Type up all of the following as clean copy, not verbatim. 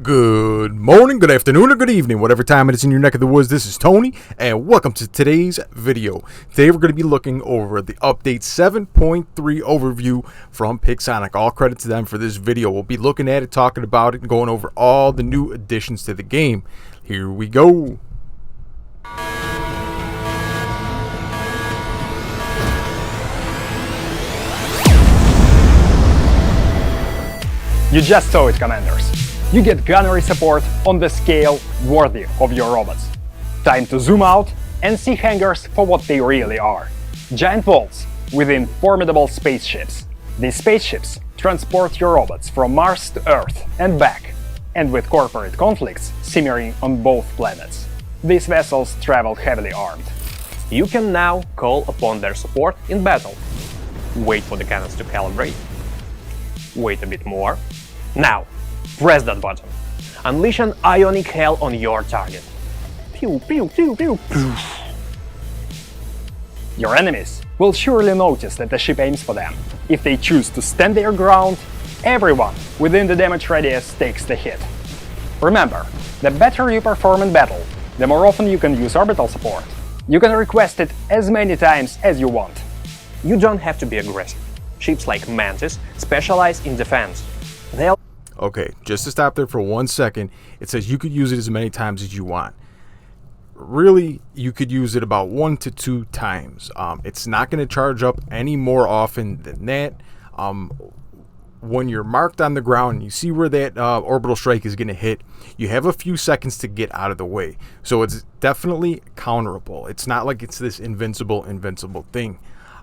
Good morning, good afternoon, or good evening, whatever time it is in your neck of the woods. This is Tony, and welcome to today's video. Today we're going to be looking over the update 7.3 overview from Pixonic. All credit to them for this video. We'll be looking at it, talking about it, and going over all the new additions to the game. Here we go. You just saw it, Commanders. You get gunnery support on the scale worthy of your robots. Time to zoom out and see hangars for what they really are. Giant vaults within formidable spaceships. These spaceships transport your robots from Mars to Earth and back, and with corporate conflicts simmering on both planets, these vessels travel heavily armed. You can now call upon their support in battle. Wait for the cannons to calibrate. Wait a bit more. Now, press that button. Unleash an ionic hell on your target. Pew, pew, pew, pew, pew. Your enemies will surely notice that the ship aims for them. If they choose to stand their ground, everyone within the damage radius takes the hit. Remember, the better you perform in battle, the more often you can use orbital support. You can request it as many times as you want. You don't have to be aggressive. Ships like Mantis specialize in defense. They'll Okay, just to stop there for 1 second, it says you could use it as many times as you want. Really, you could use it about 1 to 2 times. It's not going to charge up any more often than that. When you're marked on the ground and you see where that orbital strike is going to hit, you have a few seconds to get out of the way. So it's definitely counterable. It's not like it's this invincible thing.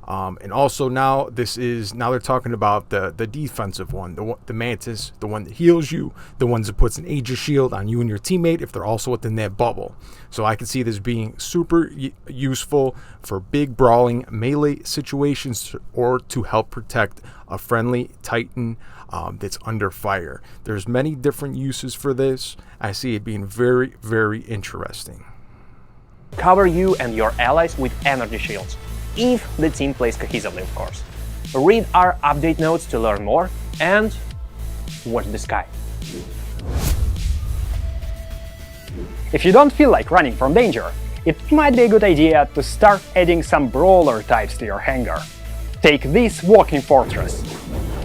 And also now they're talking about the defensive one, the Mantis, the one that heals you, the ones that puts an Aegis shield on you and your teammate if they're also within that bubble. So I can see this being super useful for big brawling melee situations or to help protect a friendly Titan that's under fire. There's many different uses for this. I see it being very, very interesting. cover you and your allies with energy shields. If the team plays cohesively, of course. Read our update notes to learn more and watch the sky. If you don't feel like running from danger, it might be a good idea to start adding some brawler types to your hangar. Take this walking fortress,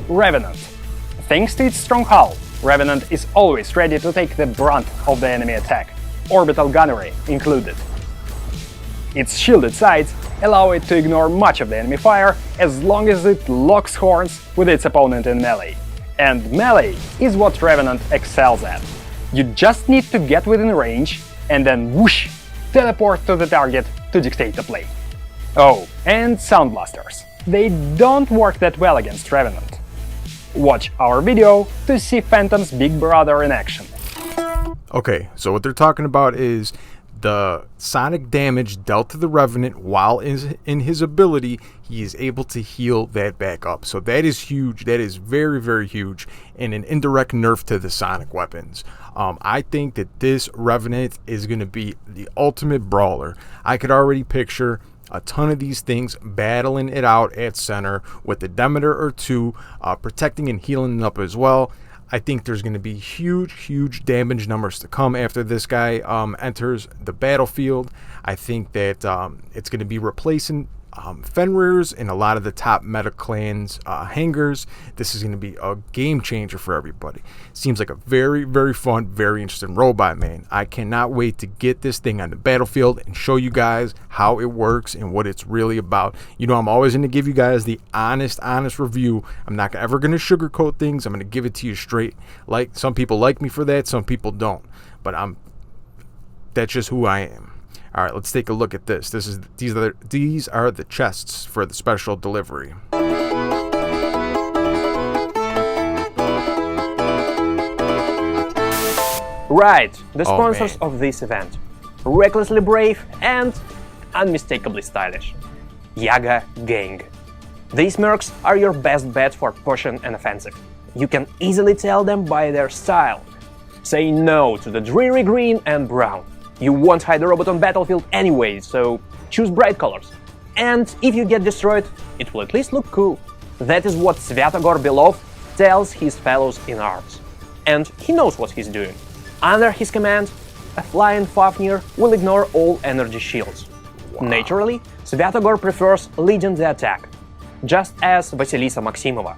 Revenant. Thanks to its strong hull, Revenant is always ready to take the brunt of the enemy attack, orbital gunnery included. Its shielded sides allow it to ignore much of the enemy fire as long as it locks horns with its opponent in melee. And melee is what Revenant excels at. You just need to get within range and then whoosh, teleport to the target to dictate the play. Oh, and sound blasters. They don't work that well against Revenant. Watch our video to see Phantom's big brother in action. Okay, so what they're talking about is the sonic damage dealt to the Revenant while in his ability, he is able to heal that back up. So that is huge. That is very, very huge, and an indirect nerf to the sonic weapons. I think that this Revenant is going to be the ultimate brawler. I could already picture a ton of these things battling it out at center with a Demeter or two, protecting and healing up as well. I think there's going to be huge damage numbers to come after this guy enters the battlefield. I think that it's going to be replacing Fenrir's in a lot of the top meta clans hangars. This is going to be a game changer for everybody. Seems like a very, very fun, very interesting robot, man. I cannot wait to get this thing on the battlefield and show you guys how it works and what it's really about. You know, I'm always going to give you guys the honest review. I'm not ever going to sugarcoat things. I'm going to give it to you straight. Like, some people like me for that, some people don't. But that's just who I am. All right, let's take a look at this. These are the chests for the special delivery. Right, the sponsors man. of this event. Recklessly brave and unmistakably stylish. Yaga Gang. These mercs are your best bet for pushing an offensive. You can easily tell them by their style. Say no to the dreary green and brown. You won't hide the robot on battlefield anyway, so choose bright colors. And if you get destroyed, it will at least look cool. That is what Svyatogor Belov tells his fellows in arms. And he knows what he's doing. Under his command, a flying Fafnir will ignore all energy shields. Naturally, Svyatogor prefers leading the attack, just as Vasilisa Maximova.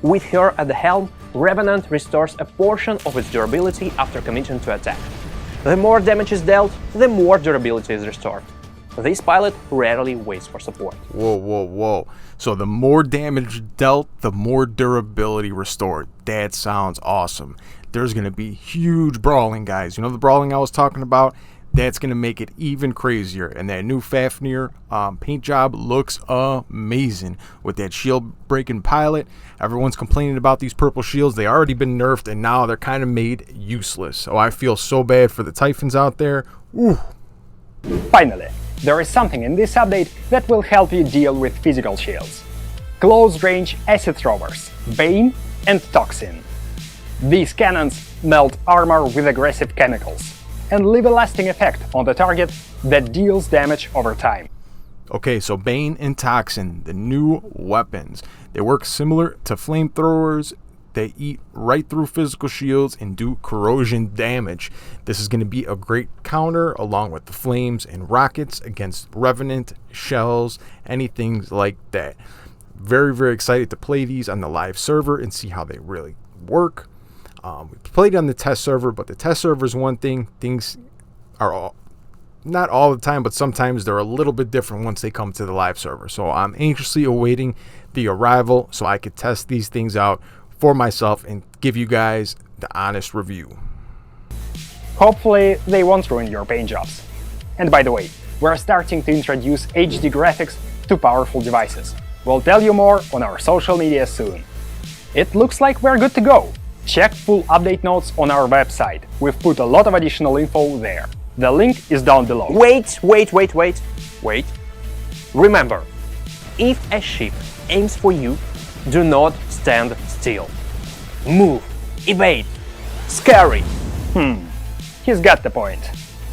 With her at the helm, Revenant restores a portion of its durability after committing to attack. The more damage is dealt, the more durability is restored. This pilot rarely waits for support. Whoa, whoa, whoa. So the more damage dealt, the more durability restored. That sounds awesome. There's going to be huge brawling, guys. You know the brawling I was talking about? That's going to make it even crazier. And that new Fafnir paint job looks amazing with that shield-breaking pilot. Everyone's complaining about these purple shields. They already been nerfed, and now they're kind of made useless. So I feel so bad for the Typhons out there. Ooh. Finally, there is something in this update that will help you deal with physical shields. Close-range acid throwers, Bane and Toxin. These cannons melt armor with aggressive chemicals and leave a lasting effect on the target that deals damage over time. Okay, so Bane and Toxin, the new weapons. They work similar to flamethrowers. They eat right through physical shields and do corrosion damage. This is going to be a great counter along with the flames and rockets against Revenant, shells, anything like that. Very, very excited to play these on the live server and see how they really work. We played on the test server, but the test server is one thing. Things are not all the time, but sometimes they're a little bit different once they come to the live server. So I'm anxiously awaiting the arrival so I could test these things out for myself and give you guys the honest review. Hopefully they won't ruin your paint jobs. And by the way, we're starting to introduce HD graphics to powerful devices. We'll tell you more on our social media soon. It looks like we're good to go. Check full update notes on our website. We've put a lot of additional info there. The link is down below. Wait. Remember, if a ship aims for you, do not stand still. Move, evade, scary. He's got the point.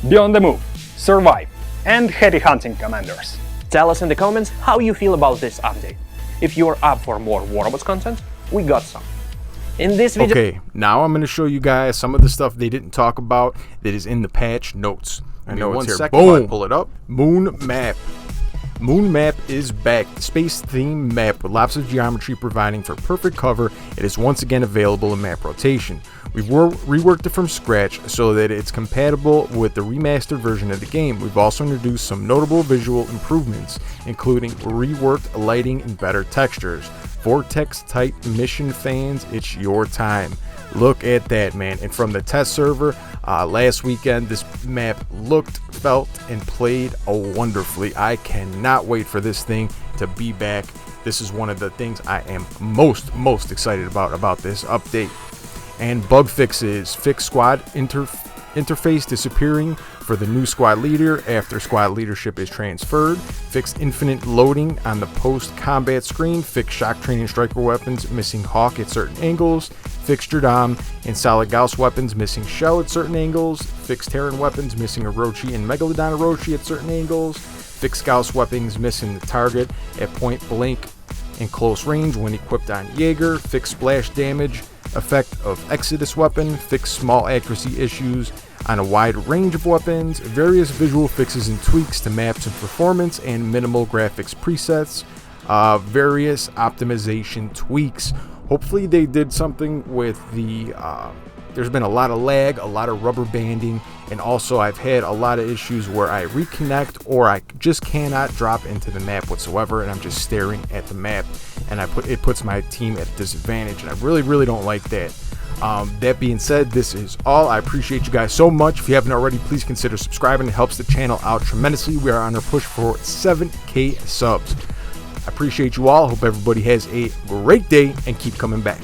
Be on the move, survive, and happy hunting, Commanders. Tell us in the comments how you feel about this update. If you're up for more War Robots content, we got some. In this video... Okay, now I'm going to show you guys some of the stuff they didn't talk about that is in the patch notes. I know it's here. Boom! Pull it up. Moon Map. Moon Map is back. The space theme map with lots of geometry providing for perfect cover. It is once again available in map rotation. We've reworked it from scratch so that it's compatible with the remastered version of the game. We've also introduced some notable visual improvements, including reworked lighting and better textures. Vortex-type mission fans, it's your time. Look at that, man. And from the test server last weekend, this map looked, felt, and played wonderfully. I cannot wait for this thing to be back. This is one of the things I am most excited about this update. And bug fixes. Fix squad interface disappearing for the new squad leader after squad leadership is transferred. Fix infinite loading on the post-combat screen. Fix shock training striker weapons missing Hawk at certain angles. Fix Jadam and solid Gauss weapons missing Shell at certain angles. Fix Terran weapons missing Orochi and Megalodon Orochi at certain angles. Fix Gauss weapons missing the target at point blank in close range when equipped on Jaeger. Fix splash damage effect of Exodus weapon. Fix small accuracy issues on a wide range of weapons. Various visual fixes and tweaks to maps and performance and minimal graphics presets. Various optimization tweaks. Hopefully they did something with the there's been a lot of lag, a lot of rubber banding, and also I've had a lot of issues where I reconnect or I just cannot drop into the map whatsoever, and I'm just staring at the map, and it puts my team at a disadvantage, and I really don't like that. That being said, this is all. I appreciate you guys so much. If you haven't already, please consider subscribing. It helps the channel out tremendously. We are on our push for 7K subs. I appreciate you all. Hope everybody has a great day and keep coming back.